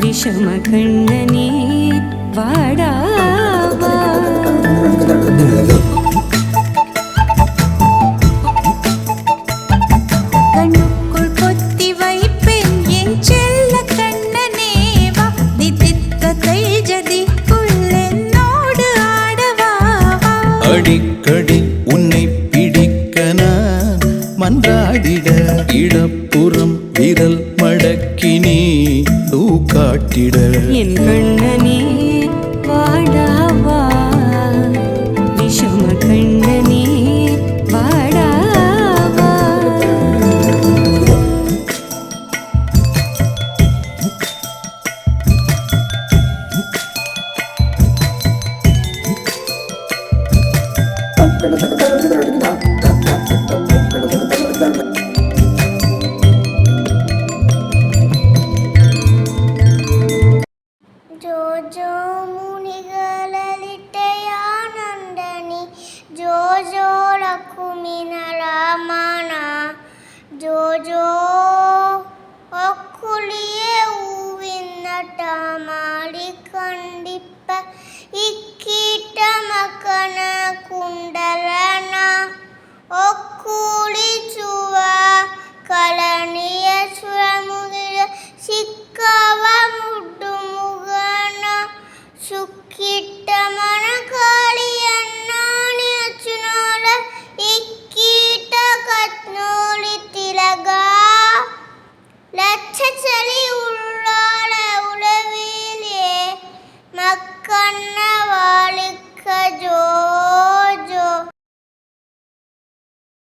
விஷம கண்ணனே வாடாவா. கண்ணுக்குள் பொத்தி வைப்பேன் என் செல்ல கண்ணனேவா. தித்தித்த தைஜதிக்குள் என்னோடு ஆடவா. அடிக்கடி உன்னை பிடிக்க நான் மன்றாடிட இடப்புறம் விரல் மடக்கினே காட்டிட. என் கண்ணனே வாடாவா. விஷம கண்ணனே வாடாவா. ಜೋ ಮುನಿಗಳಲಿಟ್ಟೆಯಾನಂದನಿ ಜೋ ಜೋ ಲಕುಮಿನ ರಾಮನ ಜೋ ಜೋ ಒಕ್ಕುಳಿಯೇ ಹೂವಿನಟ ಮಾಡಿ ಕಂಡಿಪ್ಪ ಇಕ್ಕೀಟ ಮಕನ ಕುಂಡಲನ ಒಕ್ಕುಳಿಸುವ ಕಳನಿಯ ಸುರಮುಗಿದ ಸಿಕ್ಕವ ಮುಡ್ಡು ಮುಗನ ಸುಕ್ಕಿಟ್ಟ ಮನ